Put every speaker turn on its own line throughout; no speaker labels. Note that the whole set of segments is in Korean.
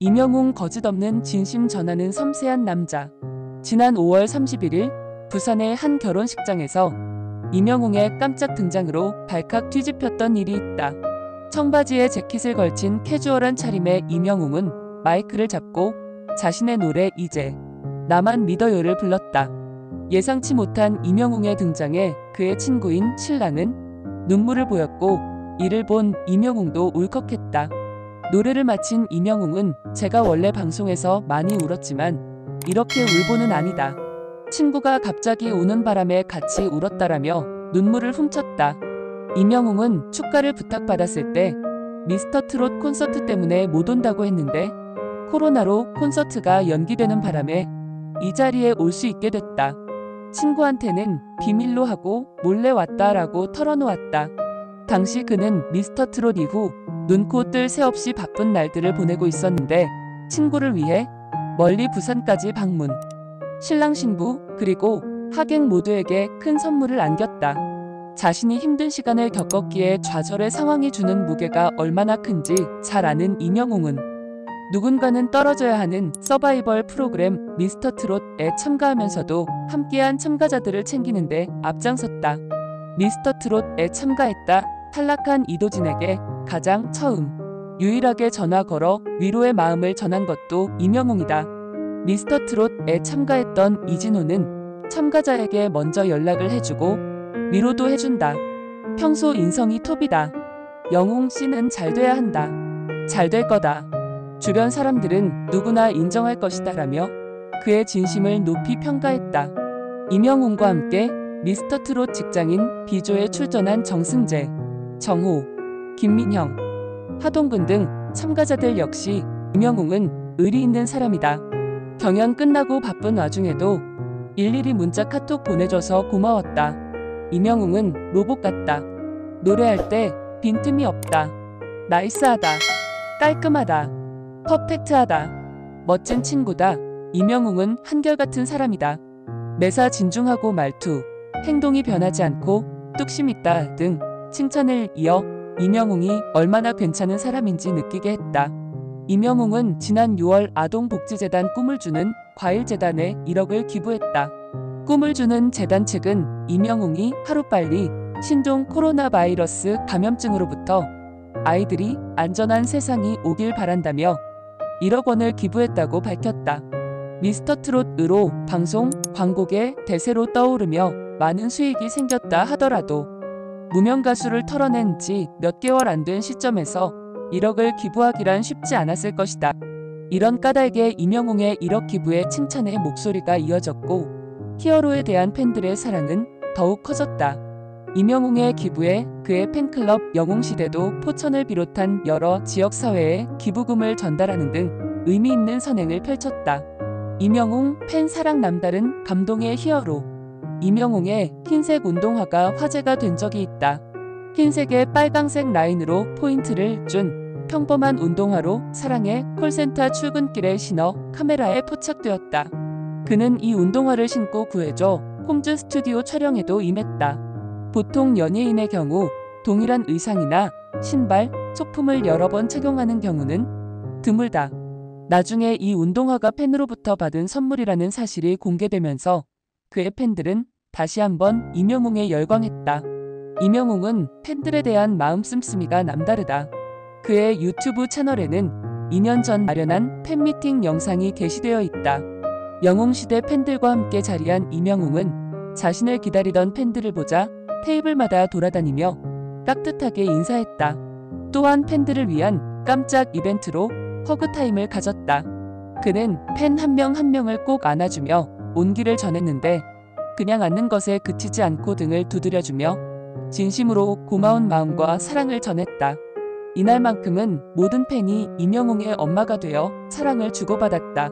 임영웅 거짓없는 진심 전하는 섬세한 남자. 지난 5월 31일 부산의 한 결혼식장에서 임영웅의 깜짝 등장으로 발칵 뒤집혔던 일이 있다. 청바지에 재킷을 걸친 캐주얼한 차림의 임영웅은 마이크를 잡고 자신의 노래 이제 나만 믿어요를 불렀다. 예상치 못한 임영웅의 등장에 그의 친구인 신랑은 눈물을 보였고 이를 본 임영웅도 울컥했다. 노래를 마친 임영웅은 제가 원래 방송에서 많이 울었지만 이렇게 울보는 아니다. 친구가 갑자기 우는 바람에 같이 울었다라며 눈물을 훔쳤다. 임영웅은 축가를 부탁받았을 때 미스터트롯 콘서트 때문에 못 온다고 했는데 코로나로 콘서트가 연기되는 바람에 이 자리에 올 수 있게 됐다. 친구한테는 비밀로 하고 몰래 왔다라고 털어놓았다. 당시 그는 미스터트롯 이후 눈코 뜰 새 없이 바쁜 날들을 보내고 있었는데 친구를 위해 멀리 부산까지 방문. 신랑 신부 그리고 하객 모두에게 큰 선물을 안겼다. 자신이 힘든 시간을 겪었기에 좌절의 상황이 주는 무게가 얼마나 큰지 잘 아는 임영웅은 누군가는 떨어져야 하는 서바이벌 프로그램 미스터트롯에 참가하면서도 함께한 참가자들을 챙기는데 앞장섰다. 미스터트롯에 참가했다 탈락한 이도진에게 가장 처음 유일하게 전화 걸어 위로의 마음을 전한 것도 임영웅이다. 미스터트롯에 참가했던 이진호는 참가자에게 먼저 연락을 해주고 위로도 해준다. 평소 인성이 톱이다. 영웅 씨는 잘 돼야 한다. 잘 될 거다. 주변 사람들은 누구나 인정할 것이다 라며 그의 진심을 높이 평가했다. 임영웅과 함께 미스터트롯 직장인 비조에 출전한 정승재, 정호, 김민형, 하동근 등 참가자들 역시 임영웅은 의리 있는 사람이다. 경연 끝나고 바쁜 와중에도 일일이 문자 카톡 보내줘서 고마웠다. 임영웅은 로봇 같다. 노래할 때 빈틈이 없다. 나이스하다. 깔끔하다. 퍼펙트하다. 멋진 친구다. 임영웅은 한결같은 사람이다. 매사 진중하고 말투, 행동이 변하지 않고 뚝심 있다 등 칭찬을 이어 임영웅이 얼마나 괜찮은 사람인지 느끼게 했다. 임영웅은 지난 6월 아동복지재단 꿈을 주는 과일재단에 1억을 기부했다. 꿈을 주는 재단 측은 임영웅이 하루빨리 신종 코로나 바이러스 감염증으로부터 아이들이 안전한 세상이 오길 바란다며 1억 원을 기부했다고 밝혔다. 미스터트롯으로 방송, 광고계 대세로 떠오르며 많은 수익이 생겼다 하더라도 무명 가수를 털어낸 지 몇 개월 안 된 시점에서 1억을 기부하기란 쉽지 않았을 것이다. 이런 까닭에 임영웅의 1억 기부에 칭찬의 목소리가 이어졌고 히어로에 대한 팬들의 사랑은 더욱 커졌다. 임영웅의 기부에 그의 팬클럽 영웅시대도 포천을 비롯한 여러 지역사회에 기부금을 전달하는 등 의미 있는 선행을 펼쳤다. 임영웅 팬 사랑 남다른 감동의 히어로. 임영웅의 흰색 운동화가 화제가 된 적이 있다. 흰색에 빨강색 라인으로 포인트를 준 평범한 운동화로 사랑의 콜센터 출근길에 신어 카메라에 포착되었다. 그는 이 운동화를 신고 구해줘 홈즈 스튜디오 촬영에도 임했다. 보통 연예인의 경우 동일한 의상이나 신발, 소품을 여러 번 착용하는 경우는 드물다. 나중에 이 운동화가 팬으로부터 받은 선물이라는 사실이 공개되면서 그의 팬들은 다시 한번 임영웅에 열광했다. 임영웅은 팬들에 대한 마음 씀씀이가 남다르다. 그의 유튜브 채널에는 2년 전 마련한 팬미팅 영상이 게시되어 있다. 영웅시대 팬들과 함께 자리한 임영웅은 자신을 기다리던 팬들을 보자 테이블마다 돌아다니며 깍듯하게 인사했다. 또한 팬들을 위한 깜짝 이벤트로 허그타임을 가졌다. 그는 팬 한 명 한 명을 꼭 안아주며 온기를 전했는데 그냥 앉는 것에 그치지 않고 등을 두드려주며 진심으로 고마운 마음과 사랑을 전했다. 이날만큼은 모든 팬이 임영웅의 엄마가 되어 사랑을 주고받았다.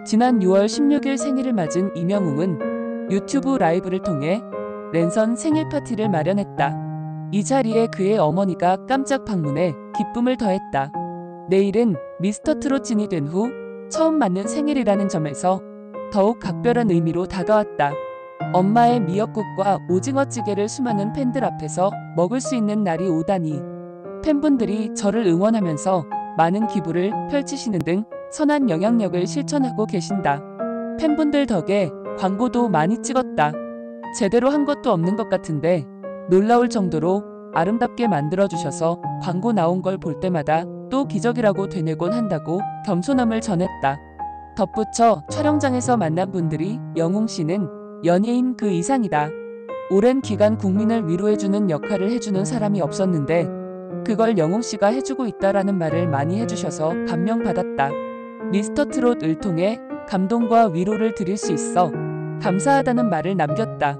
지난 6월 16일 생일을 맞은 임영웅은 유튜브 라이브를 통해 랜선 생일 파티를 마련했다. 이 자리에 그의 어머니가 깜짝 방문해 기쁨을 더했다. 내일은 미스터트롯 진이 된 후 처음 맞는 생일이라는 점에서 더욱 각별한 의미로 다가왔다. 엄마의 미역국과 오징어찌개를 수많은 팬들 앞에서 먹을 수 있는 날이 오다니 팬분들이 저를 응원하면서 많은 기부를 펼치시는 등 선한 영향력을 실천하고 계신다. 팬분들 덕에 광고도 많이 찍었다. 제대로 한 것도 없는 것 같은데 놀라울 정도로 아름답게 만들어주셔서 광고 나온 걸 볼 때마다 또 기적이라고 되뇌곤 한다고 겸손함을 전했다. 덧붙여 촬영장에서 만난 분들이 영웅씨는 연예인 그 이상이다. 오랜 기간 국민을 위로해주는 역할을 해주는 사람이 없었는데 그걸 영웅씨가 해주고 있다라는 말을 많이 해주셔서 감명받았다. 미스터트롯을 통해 감동과 위로를 드릴 수 있어 감사하다는 말을 남겼다.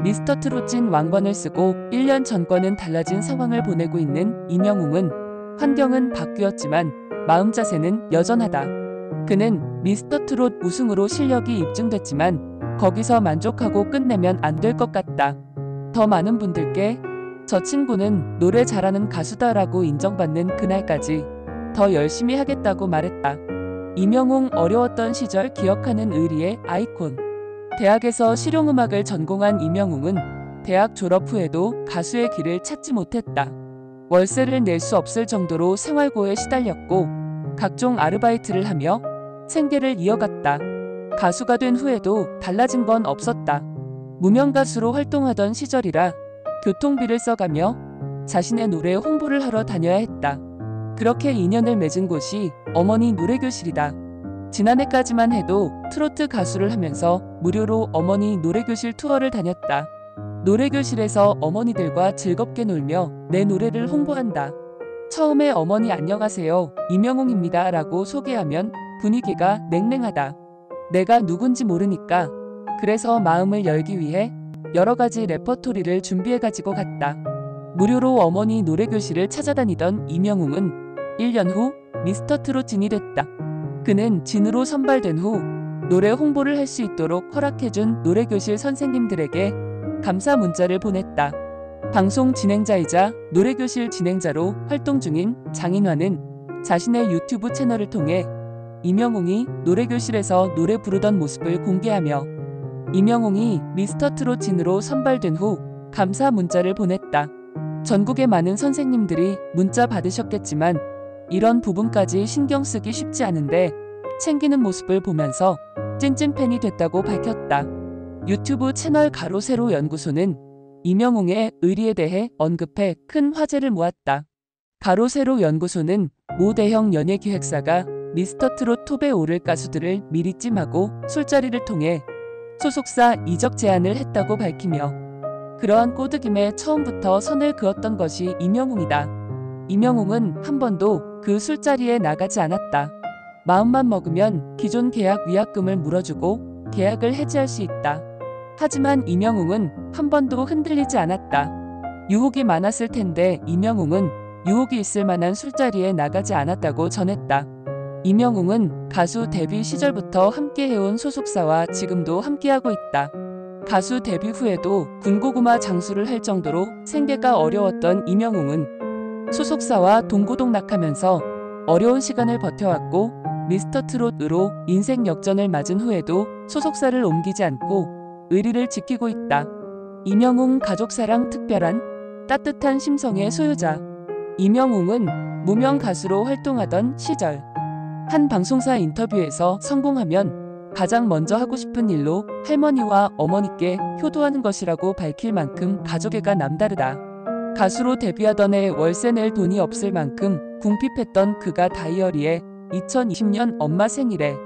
미스터트롯 찐 왕관을 쓰고 1년 전과는 달라진 상황을 보내고 있는 임영웅은 환경은 바뀌었지만 마음 자세는 여전하다. 그는 미스터트롯 우승으로 실력이 입증됐지만 거기서 만족하고 끝내면 안 될 것 같다. 더 많은 분들께 저 친구는 노래 잘하는 가수다라고 인정받는 그날까지 더 열심히 하겠다고 말했다. 임영웅 어려웠던 시절 기억하는 의리의 아이콘. 대학에서 실용음악을 전공한 임영웅은 대학 졸업 후에도 가수의 길을 찾지 못했다. 월세를 낼 수 없을 정도로 생활고에 시달렸고 각종 아르바이트를 하며 생계를 이어갔다. 가수가 된 후에도 달라진 건 없었다. 무명 가수로 활동하던 시절이라 교통비를 써가며 자신의 노래 홍보를 하러 다녀야 했다. 그렇게 인연을 맺은 곳이 어머니 노래교실이다. 지난해까지만 해도 트로트 가수를 하면서 무료로 어머니 노래교실 투어를 다녔다. 노래교실에서 어머니들과 즐겁게 놀며 내 노래를 홍보한다. 처음에 어머니 안녕하세요 임영웅입니다 라고 소개하면 분위기가 냉랭하다. 내가 누군지 모르니까 그래서 마음을 열기 위해 여러가지 레퍼토리를 준비해가지고 갔다. 무료로 어머니 노래교실을 찾아다니던 임영웅은 1년 후 미스터트롯 진이 됐다. 그는 진으로 선발된 후 노래 홍보를 할 수 있도록 허락해준 노래교실 선생님들에게 감사 문자를 보냈다. 방송 진행자이자 노래교실 진행자로 활동 중인 장인화는 자신의 유튜브 채널을 통해 임영웅이 노래교실에서 노래 부르던 모습을 공개하며 임영웅이 미스터트롯 진으로 선발된 후 감사 문자를 보냈다. 전국의 많은 선생님들이 문자 받으셨겠지만 이런 부분까지 신경 쓰기 쉽지 않은데 챙기는 모습을 보면서 찐찐팬이 됐다고 밝혔다. 유튜브 채널 가로세로 연구소는 임영웅의 의리에 대해 언급해 큰 화제를 모았다. 가로세로 연구소는 모 대형 연예기획사가 미스터트롯 톱에 오를 가수들을 미리 찜하고 술자리를 통해 소속사 이적 제안을 했다고 밝히며 그러한 꼬드김에 처음부터 선을 그었던 것이 임영웅이다. 임영웅은 한 번도 그 술자리에 나가지 않았다. 마음만 먹으면 기존 계약 위약금을 물어주고 계약을 해지할 수 있다. 하지만 임영웅은 한 번도 흔들리지 않았다. 유혹이 많았을 텐데 임영웅은 유혹이 있을 만한 술자리에 나가지 않았다고 전했다. 임영웅은 가수 데뷔 시절부터 함께해온 소속사와 지금도 함께하고 있다. 가수 데뷔 후에도 군고구마 장수를 할 정도로 생계가 어려웠던 임영웅은 소속사와 동고동락하면서 어려운 시간을 버텨왔고 미스터트롯으로 인생 역전을 맞은 후에도 소속사를 옮기지 않고 의리를 지키고 있다. 임영웅 가족사랑 특별한 따뜻한 심성의 소유자. 임영웅은 무명 가수로 활동하던 시절 한 방송사 인터뷰에서 성공하면 가장 먼저 하고 싶은 일로 할머니와 어머니께 효도하는 것이라고 밝힐 만큼 가족애가 남다르다. 가수로 데뷔하던 해 월세 낼 돈이 없을 만큼 궁핍했던 그가 다이어리에 2020년 엄마 생일에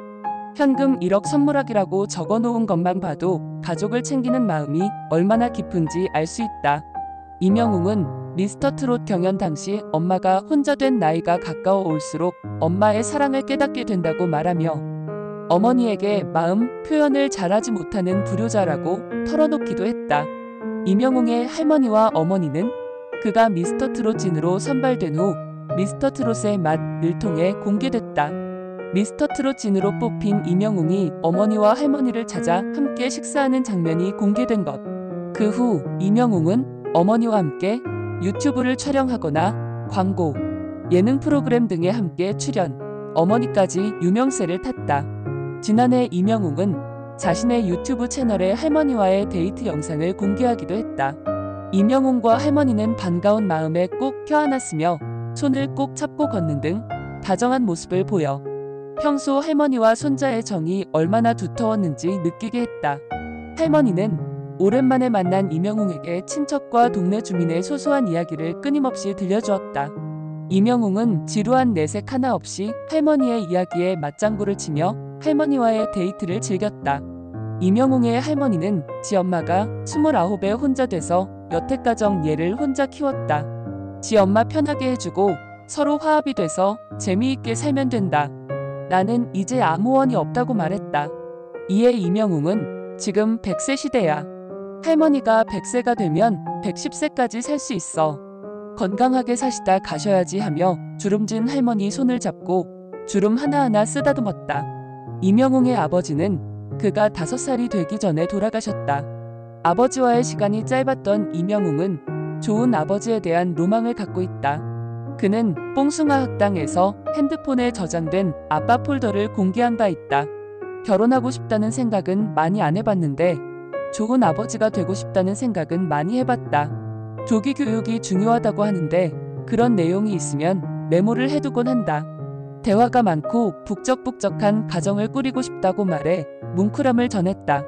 현금 1억 선물하기라고 적어놓은 것만 봐도 가족을 챙기는 마음이 얼마나 깊은지 알 수 있다. 임영웅은 미스터트롯 경연 당시 엄마가 혼자 된 나이가 가까워 올수록 엄마의 사랑을 깨닫게 된다고 말하며 어머니에게 마음 표현을 잘하지 못하는 불효자라고 털어놓기도 했다. 임영웅의 할머니와 어머니는 그가 미스터트롯 진으로 선발된 후 미스터트롯의 맛을 통해 공개됐다. 미스터트롯 진으로 뽑힌 임영웅이 어머니와 할머니를 찾아 함께 식사하는 장면이 공개된 것. 그 후 임영웅은 어머니와 함께 유튜브를 촬영하거나 광고, 예능 프로그램 등에 함께 출연, 어머니까지 유명세를 탔다. 지난해 임영웅은 자신의 유튜브 채널에 할머니와의 데이트 영상을 공개하기도 했다. 임영웅과 할머니는 반가운 마음에 꼭 껴안았으며 손을 꼭 잡고 걷는 등 다정한 모습을 보여 평소 할머니와 손자의 정이 얼마나 두터웠는지 느끼게 했다. 할머니는 오랜만에 만난 이명웅에게 친척과 동네 주민의 소소한 이야기를 끊임없이 들려주었다. 이명웅은 지루한 내색 하나 없이 할머니의 이야기에 맞장구를 치며 할머니와의 데이트를 즐겼다. 이명웅의 할머니는 지 엄마가 29에 혼자 돼서 여태까정 얘를 혼자 키웠다. 지 엄마 편하게 해주고 서로 화합이 돼서 재미있게 살면 된다. 나는 이제 아무 원이 없다고 말했다. 이에 이명웅은 지금 100세 시대야. 할머니가 100세가 되면 110세까지 살 수 있어. 건강하게 사시다 가셔야지 하며 주름진 할머니 손을 잡고 주름 하나하나 쓰다듬었다. 이명웅의 아버지는 그가 5살이 되기 전에 돌아가셨다. 아버지와의 시간이 짧았던 이명웅은 좋은 아버지에 대한 로망을 갖고 있다. 그는 뽕숭아 학당에서 핸드폰에 저장된 아빠 폴더를 공개한 바 있다. 결혼하고 싶다는 생각은 많이 안 해봤는데 좋은 아버지가 되고 싶다는 생각은 많이 해봤다. 조기 교육이 중요하다고 하는데 그런 내용이 있으면 메모를 해두곤 한다. 대화가 많고 북적북적한 가정을 꾸리고 싶다고 말해 뭉클함을 전했다.